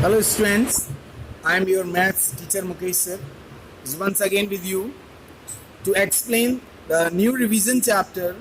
Hello students, I am your maths teacher Mukesh sir. Is once again with you to explain the new revision chapter.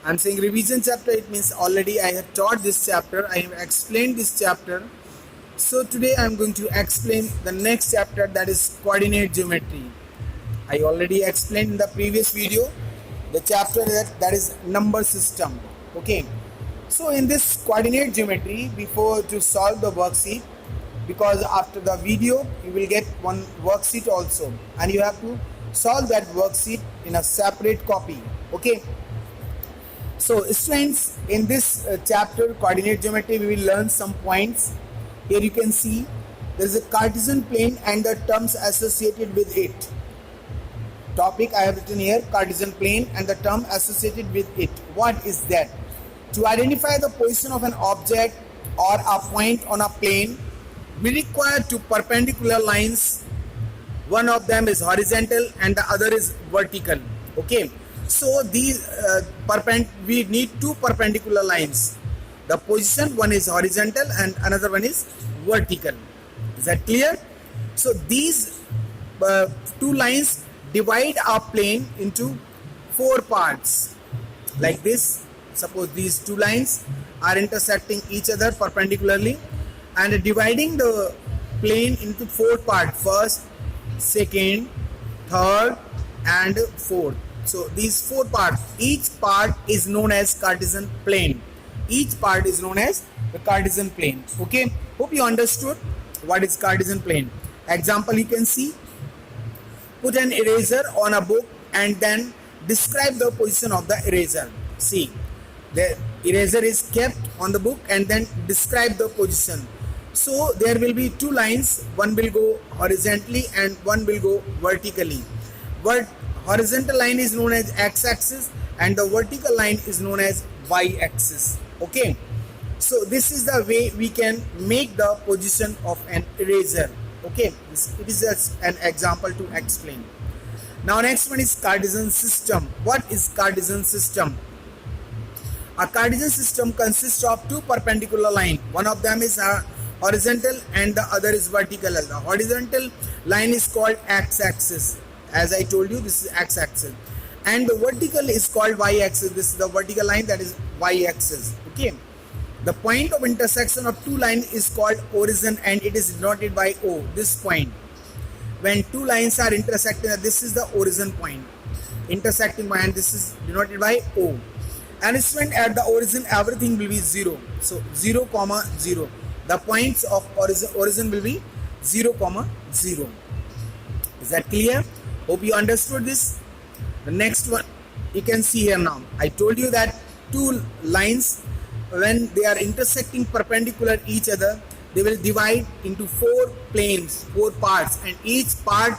I am saying revision chapter, it means already I have taught this chapter, I have explained this chapter. So today I am going to explain the next chapter, that is coordinate geometry. I already explained in the previous video the chapter that is number system. Okay. So in this coordinate geometry, before to solve the worksheet, because after the video you will get one worksheet also and you have to solve that worksheet in a separate copy. Okay. So students, in this chapter coordinate geometry we will learn some points. Here you can see there is a Cartesian plane and the terms associated with it. Topic I have written here, Cartesian plane and the term associated with it. What is that? To identify the position of an object or a point on a plane, we require two perpendicular lines. One of them is horizontal and the other is vertical. Okay. So these we need two perpendicular lines. The position, one is horizontal and another one is vertical. Is that clear? So these two lines divide our plane into four parts like this. Suppose these two lines are intersecting each other perpendicularly and dividing the plane into four parts: first, second, third and fourth. So these four parts, each part is known as Cartesian plane. Each part is known as the Cartesian plane. Okay, hope you understood what is Cartesian plane. Example you can see: put an eraser on a book and then describe the position of the eraser. See, the eraser is kept on the book and then describe the position. So there will be two lines, one will go horizontally and one will go vertically. But horizontal line is known as x-axis and the vertical line is known as y-axis. Okay, so this is the way we can make the position of an eraser. Okay, it is just an example to explain. Now next one is Cartesian system. What is Cartesian system? A Cartesian system consists of two perpendicular lines. One of them is horizontal and the other is vertical. The horizontal line is called x-axis. As I told you, this is x-axis. And the vertical is called y-axis. This is the vertical line, that is y-axis. Okay. The point of intersection of two lines is called origin and it is denoted by O. This point. When two lines are intersecting, this is the origin point. Intersecting point, and this is denoted by O. And when at the origin everything will be 0. So 0, 0. The points of origin will be 0, 0. Is that clear? Hope you understood this. The next one you can see here now. I told you that two lines, when they are intersecting perpendicular each other, they will divide into four planes, four parts, and each part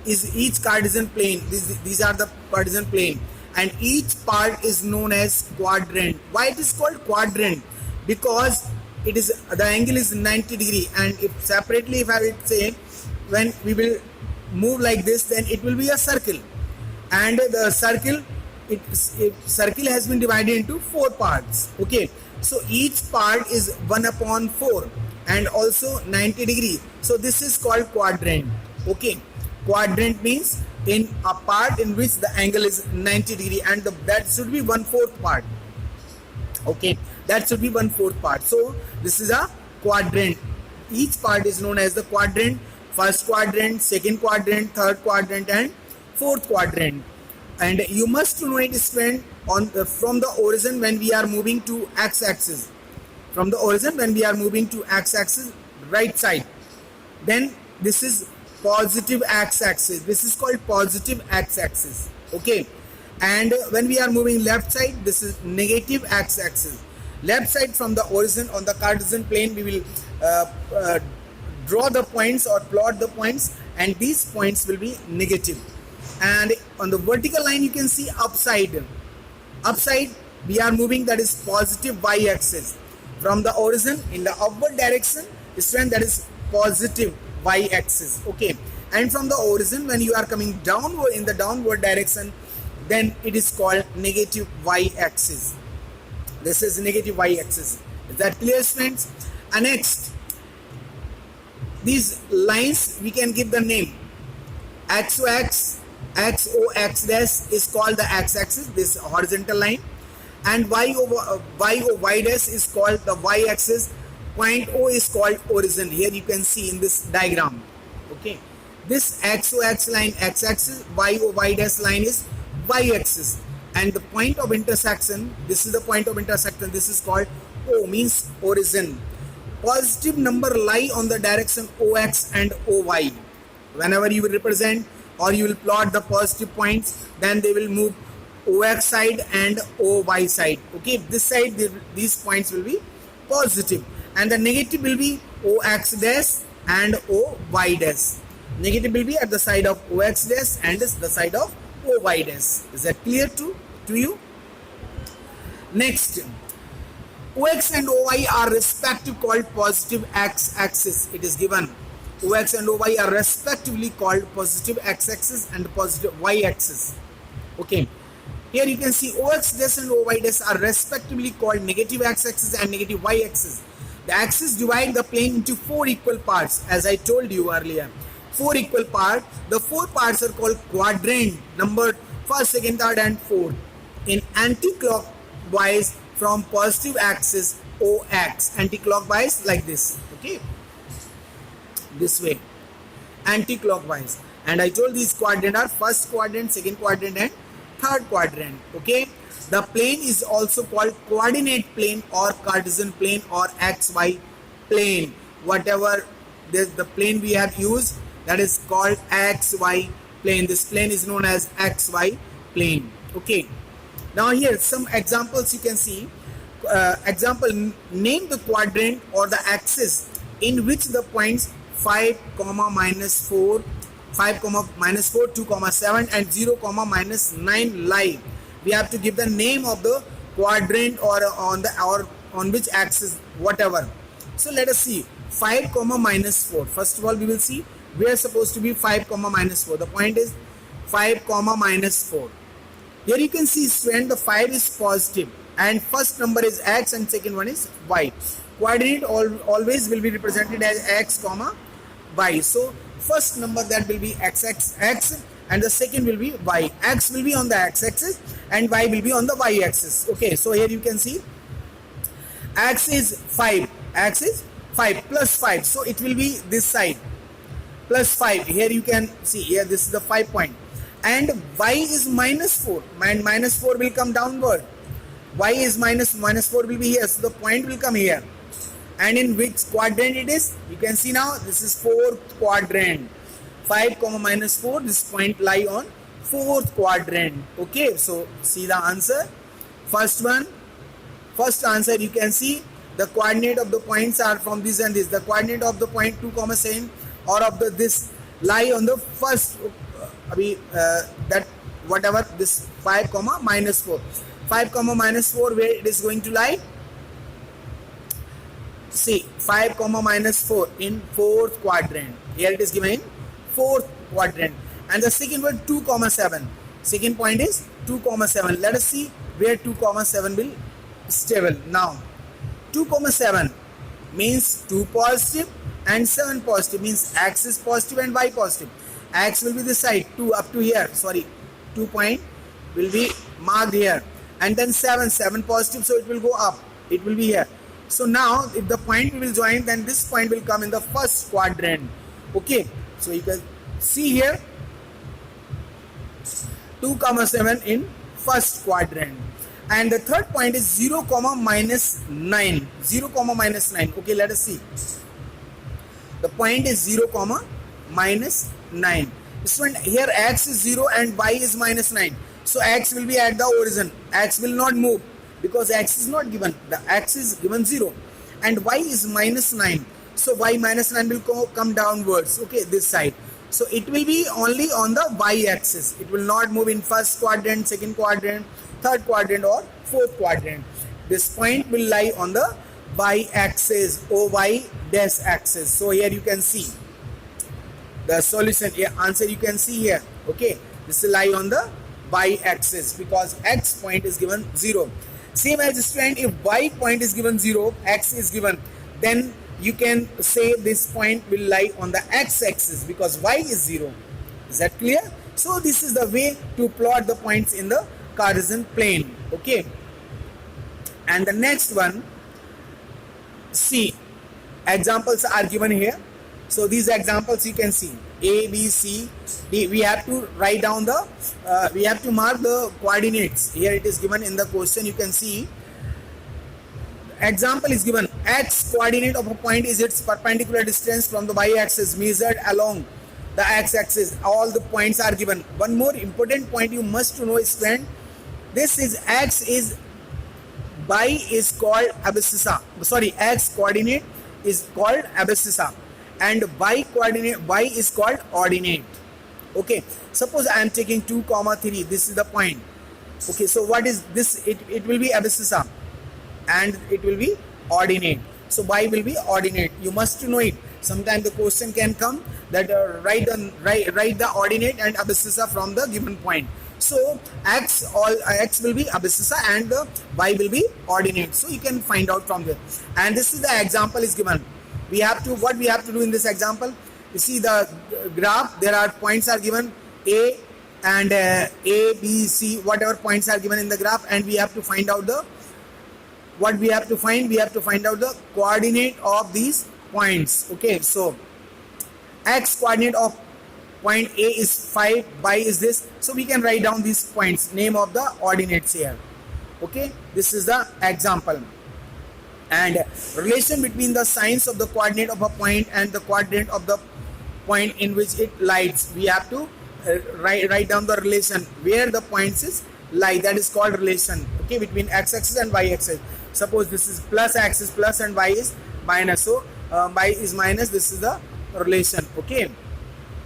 is each Cartesian plane. These are the Cartesian plane. And each part is known as quadrant. Why it is called quadrant? Because it is the angle is 90 degree, and if separately if I would say, when we will move like this, then it will be a circle, and the circle circle has been divided into four parts. Okay, so each part is 1/4 and also 90 degree. So this is called quadrant. Okay, quadrant means in a part in which the angle is 90 degree and that should be 1/4 part. Okay, that should be 1/4 part. So this is a quadrant. Each part is known as the quadrant. First quadrant, second quadrant, third quadrant and fourth quadrant. And you must know it is from the origin when we are moving to x-axis. From the origin when we are moving to x-axis, right side, then this is positive x-axis. This is called positive x-axis. Okay, and when we are moving left side, this is negative x-axis. Left side from the origin on the Cartesian plane, we will draw the points or plot the points, and these points will be negative. And on the vertical line you can see upside we are moving, that is positive y-axis. From the origin in the upward direction is when that is positive y-axis. Okay, and from the origin when you are coming downward in the downward direction, then it is called negative y-axis. This is negative y-axis. Is that clear, friends? And next, These lines we can give the name. XOX, XOX dash is called the x-axis, this horizontal line, and Y dash is called the y-axis. Point O is called origin. Here you can see in this diagram. Okay, this XOX line x-axis, Y dash line is y-axis, and the point of intersection, this is the point of intersection, this is called O, means origin. Positive number lie on the direction OX and OY. Whenever you will represent or you will plot the positive points, then they will move OX side and OY side. Okay, this side, these points will be positive, and the negative will be OX dash and OY dash. Negative will be at the side of OX dash and the side of OY dash. Is that clear to you? Next, OX and OY are respectively called positive x-axis. It is given. OX and OY are respectively called positive x-axis and positive y-axis. Okay. Here you can see OX dash and OY dash are respectively called negative x-axis and negative y-axis. The axis divide the plane into 4 equal parts, as I told you earlier. 4 equal parts. The 4 parts are called quadrant, numbered 1st, 2nd, 3rd and 4th in anti-clockwise from positive axis OX, anti-clockwise like this. Okay, this way, anti-clockwise. And I told these quadrant are 1st quadrant, 2nd quadrant and 3rd quadrant. Okay, the plane is also called coordinate plane or Cartesian plane or XY plane. Whatever the plane we have used, that is called XY plane. This plane is known as XY plane. Okay, now here some examples you can see. Example, name the quadrant or the axis in which the points 5, -4, 5, -4, 2, 7 and 0, -9 lie. We have to give the name of the quadrant or on which axis, whatever. So let us see 5, -4. First of all, we will see we are supposed to be 5, -4. The point is 5, -4. Here you can see, student, the 5 is positive and first number is x and second one is y. Coordinate always will be represented as x, y. So first number that will be x and the second will be y. X will be on the x-axis and y will be on the y-axis. Okay, so here you can see x is 5, x is 5 plus 5. So it will be this side plus 5. Here you can see, here this is the 5 point. And y is -4, and -4 will come downward. Y is -4 will be here, so the point will come here. And in which quadrant it is? You can see now this is 4th quadrant. 5, -4, this point lie on 4th quadrant. Okay, so see the answer. First answer you can see the coordinate of the points are from this and this. The coordinate of the point 2, 7 or of this lie on the first that whatever this 5, -4. 5, -4 where it is going to lie? See 5, -4 in 4th quadrant. Here it is given in 4th quadrant. And the second one 2, 7. Second point is 2, 7. Let us see where 2, 7 will stable. Now 2, 7 means 2 positive and 7 positive, means x is positive and y positive. X will be this side, 2 up to here, sorry, 2 point will be marked here, and then 7 positive, so it will go up, it will be here. So now if the point will join, then this point will come in the first quadrant. Okay, so you can see here 2, 7 in first quadrant. And the third point is 0, -9. 0, -9. Okay, let us see. The point is 0, -9. Student, here x is 0 and y is -9. So x will be at the origin. X will not move because x is not given. The x is given 0 and y is -9. So y -9 will come downwards. Okay, this side. So it will be only on the y-axis. It will not move in first quadrant, second quadrant, third quadrant or fourth quadrant. This point will lie on the y-axis, OY dash axis. So here you can see the solution, answer you can see here. Okay, this will lie on the y-axis because x point is given 0. Same as student, if y point is given 0, x is given, then you can say this point will lie on the x-axis because y is 0. Is that clear? So this is the way to plot the points in the Cartesian plane. Okay. And the next one, see, examples are given here. So these examples you can see A, B, C, D. We have to write down the, we have to mark the coordinates. Here it is given in the question. You can see example is given. X coordinate of a point is its perpendicular distance from the y-axis measured along the x-axis. All the points are given. One more important point you must know is, friend, this is x is y is called abscissa. Sorry, x coordinate is called abscissa and y coordinate y is called ordinate. Okay, suppose I am taking 2, 3. This is the point. Okay, so what is this? It will be abscissa and it will be ordinate. So y will be ordinate. You must know it. Sometimes the question can come that write the ordinate and abscissa from the given point. So x will be abscissa and the y will be ordinate. So you can find out from there. And this is the example is given. We have to, what we have to do in this example, you see the graph, there are points are given A and A, B, C, whatever points are given in the graph, and we have to find out the, what we have to find, we have to find out the coordinate of these points. Okay, so x coordinate of point A is 5, y is this. So we can write down these points, name of the ordinates here. Okay, this is the example. And relation between the signs of the coordinate of a point and the coordinate of the point in which it lies. We have to write down the relation where the points is lie. That is called relation. Okay, between x-axis and y-axis. Suppose this is plus axis plus and y is minus. So y is minus. This is the relation. Okay.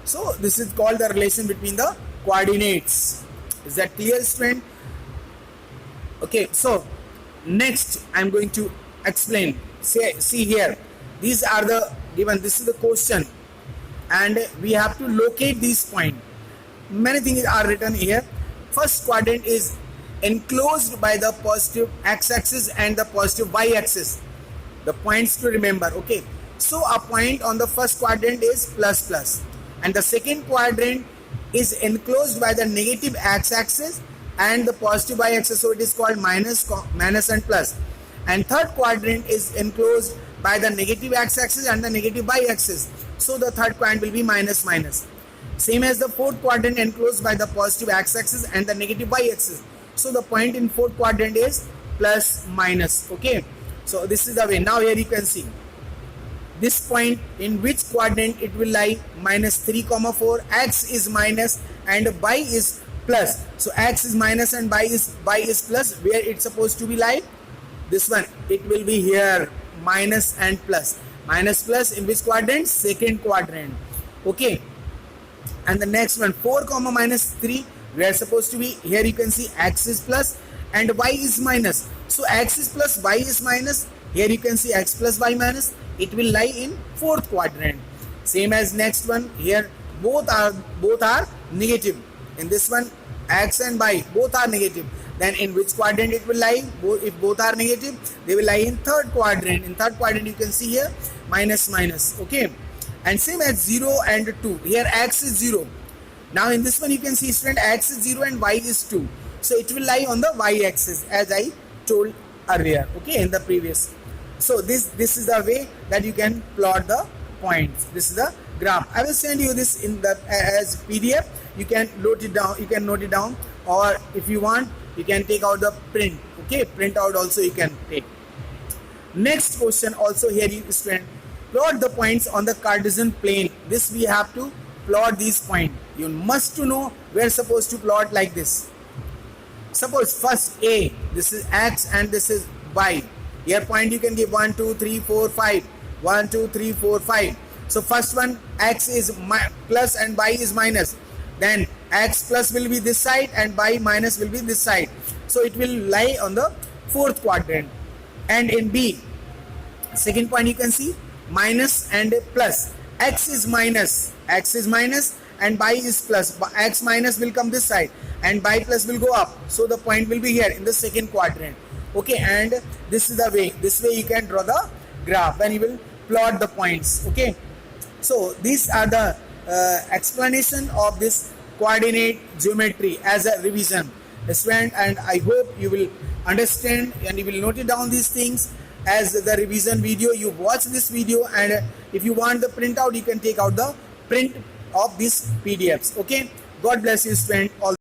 So this is called the relation between the coordinates. Is that clear, student? Okay. So next I am going to explain. See here, these are the given, this is the question and we have to locate this point. Many things are written here. First quadrant is enclosed by the positive x-axis and the positive y-axis. The points to remember. Okay, so a point on the first quadrant is plus plus and the second quadrant is enclosed by the negative x-axis and the positive y-axis, so it is called minus and plus. And third quadrant is enclosed by the negative x-axis and the negative y-axis. So the third quadrant will be minus minus. Same as the fourth quadrant enclosed by the positive x-axis and the negative y-axis. So the point in fourth quadrant is plus minus. Okay. So this is the way. Now here you can see this point in which quadrant it will lie. Minus 3, 4. X is minus and y is plus. So x is minus and y is plus. Where it's supposed to be lie? This one, it will be here, minus and plus. Minus plus in which quadrant? Second quadrant. Okay. And the next one, 4, minus 3, we are supposed to be, here you can see x is plus and y is minus. So x is plus, y is minus. Here you can see x plus y minus. It will lie in fourth quadrant. Same as next one, here both are negative. In this one, x and y both are negative. Then in which quadrant it will lie? If both are negative, they will lie in third quadrant. In third quadrant you can see here minus minus. Okay. And same as 0 and 2. Here x is 0. Now in this one you can see, student, x is 0 and y is 2. So it will lie on the y-axis as I told earlier. Okay, in the previous. So this is the way that you can plot the points. This is the graph. I will send you this in the as PDF. You can note it down. You can note it down, or if you want, you can take out the print. Okay, print out also you can take. Next question also here, student, plot the points on the Cartesian plane. This we have to plot these points. You must to know where supposed to plot like this. Suppose first A, this is x and this is y. Here point you can give 1, 2, 3, 4, 5. 1, 2, 3, 4, 5. So first one, x is plus and y is minus. Then x plus will be this side and y minus will be this side. So it will lie on the fourth quadrant. And in B, second point you can see minus and plus. X is minus and y is plus. X minus will come this side and y plus will go up. So the point will be here in the second quadrant. Okay, and this is the way. This way you can draw the graph when you will plot the points. Okay, so these are the explanation of this coordinate geometry as a revision, student, and I hope you will understand and you will note it down these things as the revision video. You watch this video, and if you want the printout, you can take out the print of these PDFs. Okay, God bless you, student. All